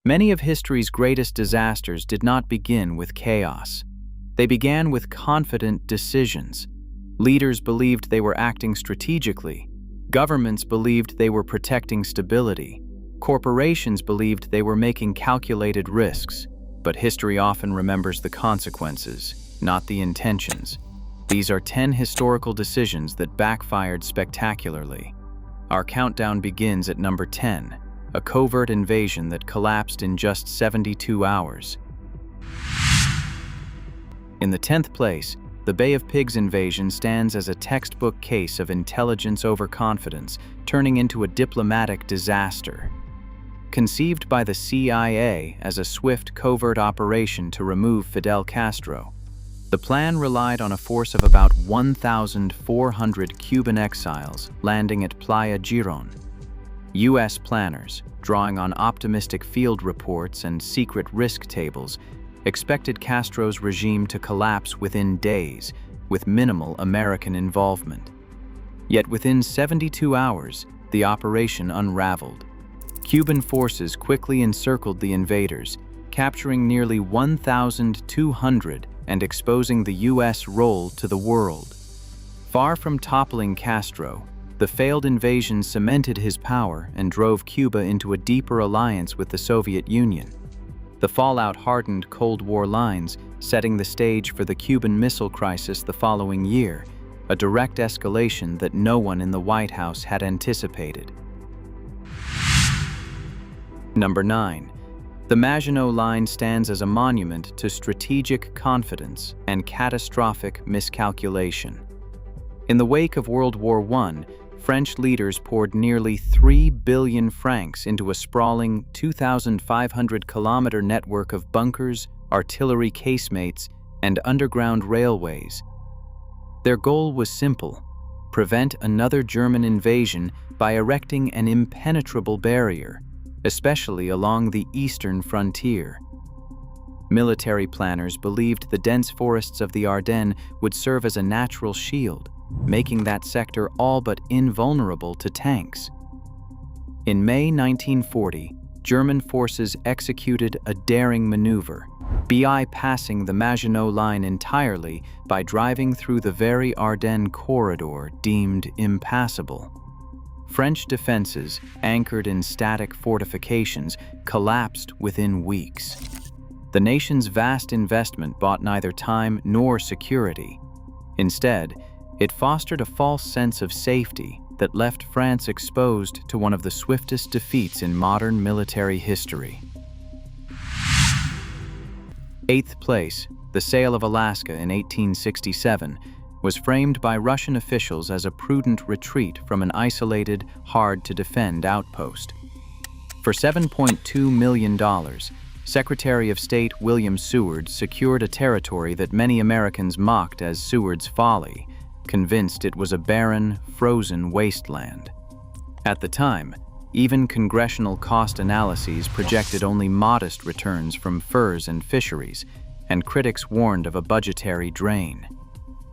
Many of history's greatest disasters did not begin with chaos. They began with confident decisions. Leaders believed they were acting strategically. Governments believed they were protecting stability. Corporations believed they were making calculated risks. But history often remembers the consequences, not the intentions. These are 10 historical decisions that backfired spectacularly. Our countdown begins at number 10, a covert invasion that collapsed in just 72 hours. In the 10th place, the Bay of Pigs invasion stands as a textbook case of intelligence overconfidence turning into a diplomatic disaster. Conceived by the CIA as a swift covert operation to remove Fidel Castro, the plan relied on a force of about 1,400 Cuban exiles landing at Playa Girón. U.S. planners, drawing on optimistic field reports and secret risk tables, expected Castro's regime to collapse within days, with minimal American involvement. Yet within 72 hours, the operation unraveled. Cuban forces quickly encircled the invaders, capturing nearly 1,200 and exposing the U.S. role to the world. Far from toppling Castro, the failed invasion cemented his power and drove Cuba into a deeper alliance with the Soviet Union. The fallout hardened Cold War lines, setting the stage for the Cuban Missile Crisis the following year, a direct escalation that no one in the White House had anticipated. Number 9. The Maginot Line stands as a monument to strategic confidence and catastrophic miscalculation. In the wake of World War I, French leaders poured nearly 3 billion francs into a sprawling 2,500-kilometer network of bunkers, artillery casemates, and underground railways. Their goal was simple: prevent another German invasion by erecting an impenetrable barrier, especially along the eastern frontier. Military planners believed the dense forests of the Ardennes would serve as a natural shield, making that sector all but invulnerable to tanks. In May 1940, German forces executed a daring maneuver, bypassing the Maginot Line entirely by driving through the very Ardennes corridor deemed impassable. French defenses, anchored in static fortifications, collapsed within weeks. The nation's vast investment bought neither time nor security. Instead, it fostered a false sense of safety that left France exposed to one of the swiftest defeats in modern military history. 8th place, the sale of Alaska in 1867, was framed by Russian officials as a prudent retreat from an isolated, hard-to-defend outpost. For $7.2 million, Secretary of State William Seward secured a territory that many Americans mocked as Seward's folly, convinced it was a barren, frozen wasteland. At the time, even congressional cost analyses projected only modest returns from furs and fisheries, and critics warned of a budgetary drain.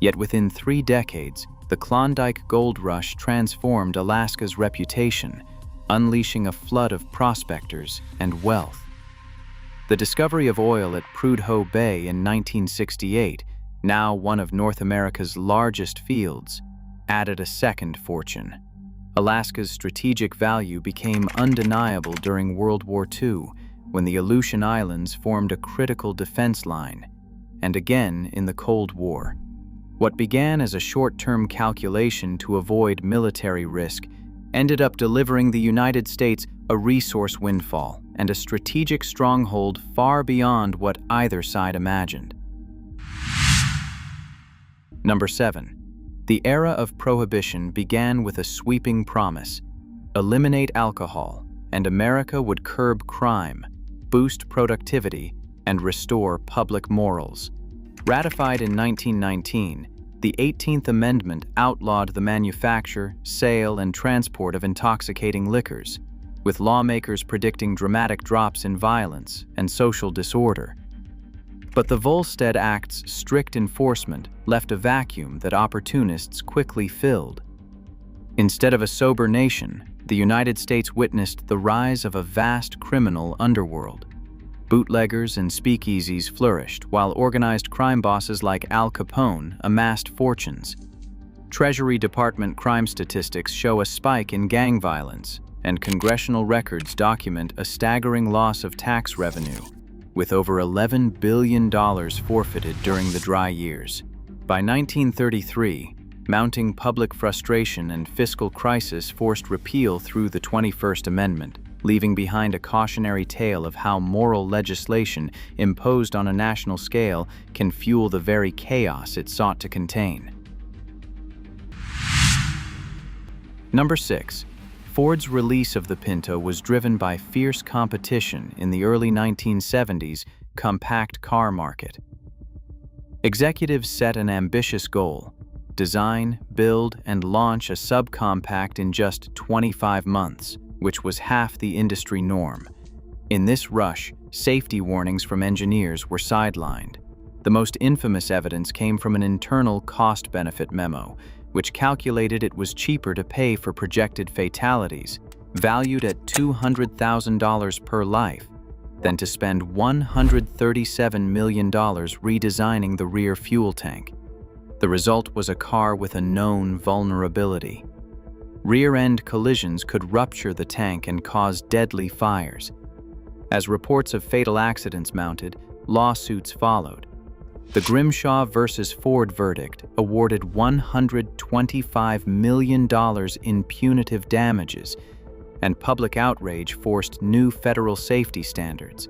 Yet within 3 decades, the Klondike Gold Rush transformed Alaska's reputation, unleashing a flood of prospectors and wealth. The discovery of oil at Prudhoe Bay in 1968, now one of North America's largest fields, added a second fortune. Alaska's strategic value became undeniable during World War II, when the Aleutian Islands formed a critical defense line, and again in the Cold War. What began as a short-term calculation to avoid military risk ended up delivering the United States a resource windfall and a strategic stronghold far beyond what either side imagined. Number 7. The era of prohibition began with a sweeping promise: eliminate alcohol, and America would curb crime, boost productivity, and restore public morals. Ratified in 1919, the 18th Amendment outlawed the manufacture, sale, and transport of intoxicating liquors, with lawmakers predicting dramatic drops in violence and social disorder. But the Volstead Act's strict enforcement left a vacuum that opportunists quickly filled. Instead of a sober nation, the United States witnessed the rise of a vast criminal underworld. Bootleggers and speakeasies flourished, while organized crime bosses like Al Capone amassed fortunes. Treasury Department crime statistics show a spike in gang violence, and congressional records document a staggering loss of tax revenue, with over $11 billion forfeited during the dry years. By 1933, mounting public frustration and fiscal crisis forced repeal through the 21st Amendment, leaving behind a cautionary tale of how moral legislation imposed on a national scale can fuel the very chaos it sought to contain. Number 6. Ford's release of the Pinto was driven by fierce competition in the early 1970s compact car market. Executives set an ambitious goal: design, build, and launch a subcompact in just 25 months, which was half the industry norm. In this rush, safety warnings from engineers were sidelined. The most infamous evidence came from an internal cost-benefit memo, which calculated it was cheaper to pay for projected fatalities, valued at $200,000 per life, than to spend $137 million redesigning the rear fuel tank. The result was a car with a known vulnerability. Rear-end collisions could rupture the tank and cause deadly fires. As reports of fatal accidents mounted, lawsuits followed. The Grimshaw versus Ford verdict awarded $125 million in punitive damages, and public outrage forced new federal safety standards.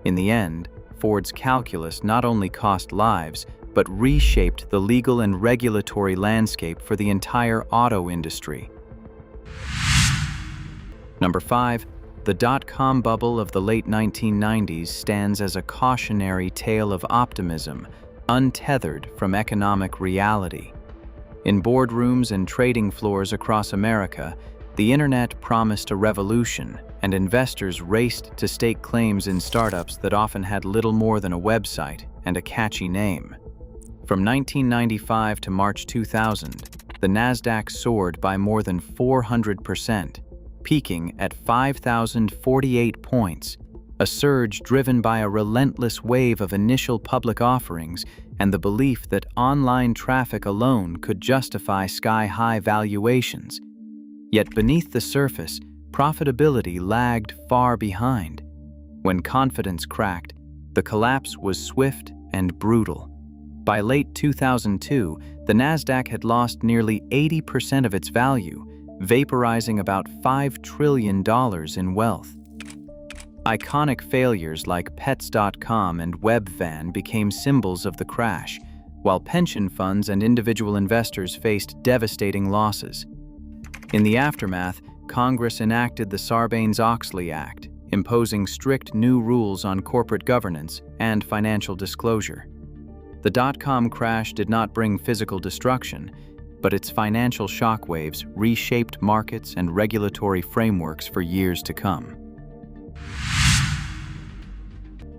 In the end, Ford's calculus not only cost lives, but reshaped the legal and regulatory landscape for the entire auto industry. Number 5. The dot-com bubble of the late 1990s stands as a cautionary tale of optimism, untethered from economic reality. In boardrooms and trading floors across America, the internet promised a revolution, and investors raced to stake claims in startups that often had little more than a website and a catchy name. From 1995 to March 2000, the Nasdaq soared by more than 400%, peaking at 5,048 points, a surge driven by a relentless wave of initial public offerings and the belief that online traffic alone could justify sky-high valuations. Yet beneath the surface, profitability lagged far behind. When confidence cracked, the collapse was swift and brutal. By late 2002, the Nasdaq had lost nearly 80% of its value, vaporizing about $5 trillion in wealth. Iconic failures like Pets.com and Webvan became symbols of the crash, while pension funds and individual investors faced devastating losses. In the aftermath, Congress enacted the Sarbanes-Oxley Act, imposing strict new rules on corporate governance and financial disclosure. The dot-com crash did not bring physical destruction, but its financial shockwaves reshaped markets and regulatory frameworks for years to come.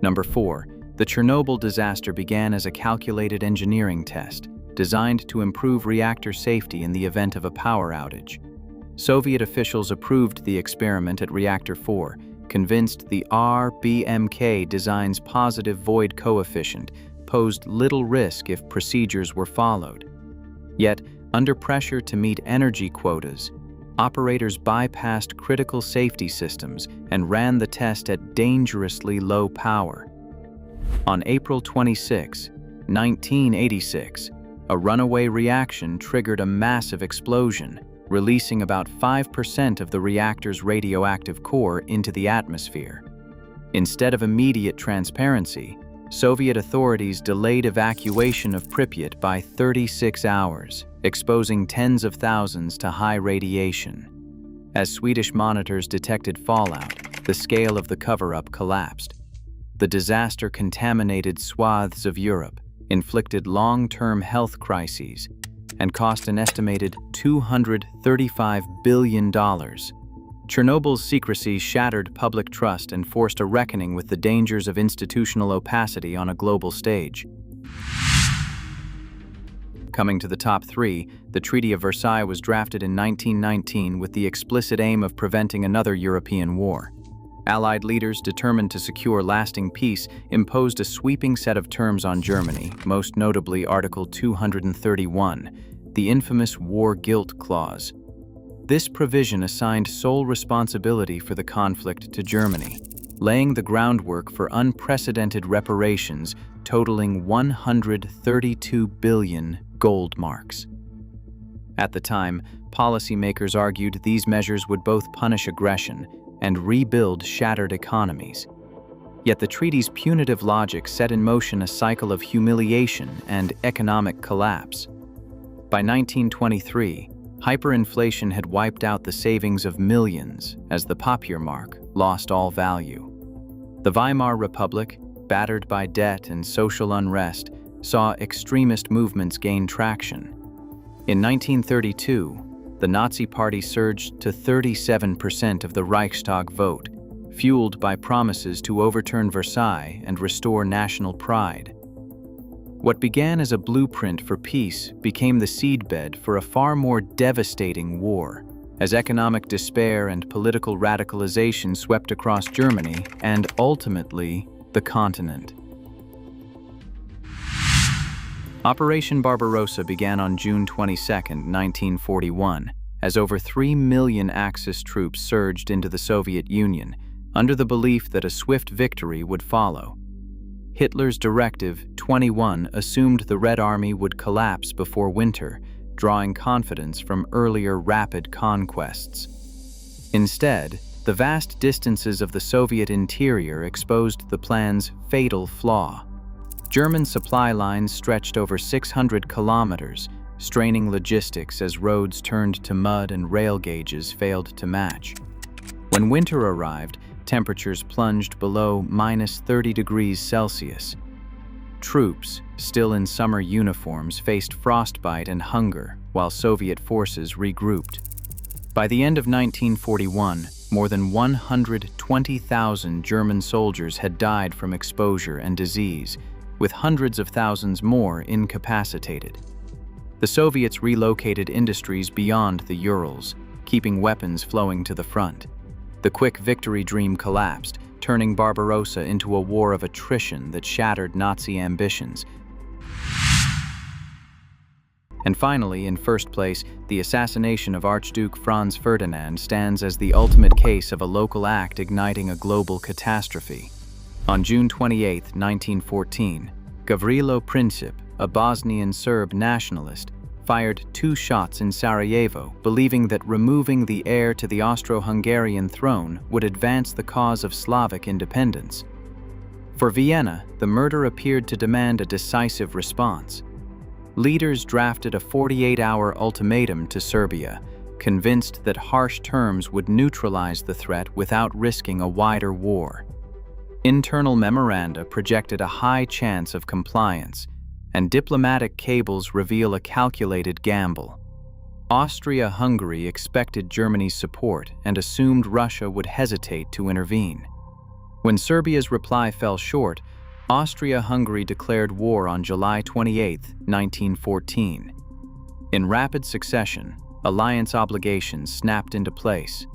Number 4. The Chernobyl disaster began as a calculated engineering test, designed to improve reactor safety in the event of a power outage. Soviet officials approved the experiment at Reactor 4, convinced the RBMK design's positive void coefficient posed little risk if procedures were followed. Yet, under pressure to meet energy quotas, operators bypassed critical safety systems and ran the test at dangerously low power. On April 26, 1986, a runaway reaction triggered a massive explosion, releasing about 5% of the reactor's radioactive core into the atmosphere. Instead of immediate transparency, Soviet authorities delayed evacuation of Pripyat by 36 hours, exposing tens of thousands to high radiation. As Swedish monitors detected fallout, the scale of the cover-up collapsed. The disaster contaminated swaths of Europe, inflicted long-term health crises, and cost an estimated $235 billion. Chernobyl's secrecy shattered public trust and forced a reckoning with the dangers of institutional opacity on a global stage. Coming to the top three, the Treaty of Versailles was drafted in 1919 with the explicit aim of preventing another European war. Allied leaders, determined to secure lasting peace, imposed a sweeping set of terms on Germany, most notably Article 231, the infamous War Guilt Clause. This provision assigned sole responsibility for the conflict to Germany, laying the groundwork for unprecedented reparations totaling 132 billion gold marks. At the time, policymakers argued these measures would both punish aggression and rebuild shattered economies. Yet the treaty's punitive logic set in motion a cycle of humiliation and economic collapse. By 1923, hyperinflation had wiped out the savings of millions as the papier mark lost all value. The Weimar Republic, battered by debt and social unrest, saw extremist movements gain traction. In 1932, the Nazi Party surged to 37% of the Reichstag vote, fueled by promises to overturn Versailles and restore national pride. What began as a blueprint for peace became the seedbed for a far more devastating war, as economic despair and political radicalization swept across Germany and ultimately the continent. Operation Barbarossa began on June 22, 1941, as over 3 million Axis troops surged into the Soviet Union, under the belief that a swift victory would follow. Hitler's Directive 21 assumed the Red Army would collapse before winter, drawing confidence from earlier rapid conquests. Instead, the vast distances of the Soviet interior exposed the plan's fatal flaw. German supply lines stretched over 600 kilometers, straining logistics as roads turned to mud and rail gauges failed to match. When winter arrived, temperatures plunged below -30 degrees Celsius. Troops, still in summer uniforms, faced frostbite and hunger while Soviet forces regrouped. By the end of 1941, more than 120,000 German soldiers had died from exposure and disease, with hundreds of thousands more incapacitated. The Soviets relocated industries beyond the Urals, keeping weapons flowing to the front. The quick victory dream collapsed, turning Barbarossa into a war of attrition that shattered Nazi ambitions. And finally, in first place, the assassination of Archduke Franz Ferdinand stands as the ultimate case of a local act igniting a global catastrophe. On June 28, 1914, Gavrilo Princip, a Bosnian Serb nationalist, fired 2 shots in Sarajevo, believing that removing the heir to the Austro-Hungarian throne would advance the cause of Slavic independence. For Vienna, the murder appeared to demand a decisive response. Leaders drafted a 48-hour ultimatum to Serbia, convinced that harsh terms would neutralize the threat without risking a wider war. Internal memoranda projected a high chance of compliance, and diplomatic cables reveal a calculated gamble. Austria-Hungary expected Germany's support and assumed Russia would hesitate to intervene. When Serbia's reply fell short, Austria-Hungary declared war on July 28, 1914. In rapid succession, alliance obligations snapped into place.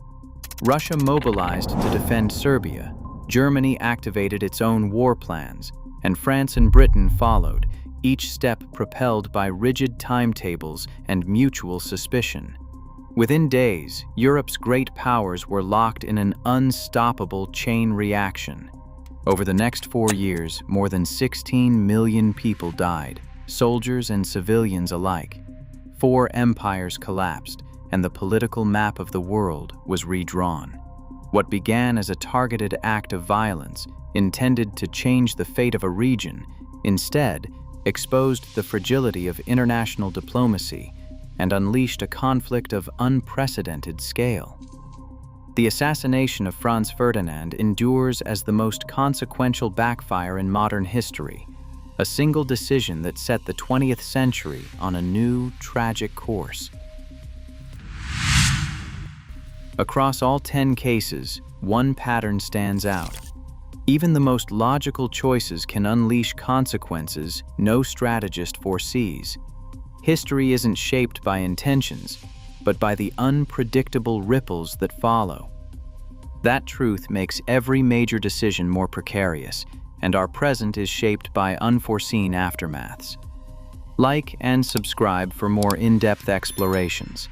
Russia mobilized to defend Serbia, Germany activated its own war plans, and France and Britain followed, each step propelled by rigid timetables and mutual suspicion. Within days, Europe's great powers were locked in an unstoppable chain reaction. Over the next 4 years, more than 16 million people died, soldiers and civilians alike. 4 empires collapsed, and the political map of the world was redrawn. What began as a targeted act of violence, intended to change the fate of a region, instead exposed the fragility of international diplomacy and unleashed a conflict of unprecedented scale. The assassination of Franz Ferdinand endures as the most consequential backfire in modern history, a single decision that set the 20th century on a new, tragic course. Across all 10 cases, one pattern stands out. Even the most logical choices can unleash consequences no strategist foresees. History isn't shaped by intentions, but by the unpredictable ripples that follow. That truth makes every major decision more precarious, and our present is shaped by unforeseen aftermaths. Like and subscribe for more in-depth explorations.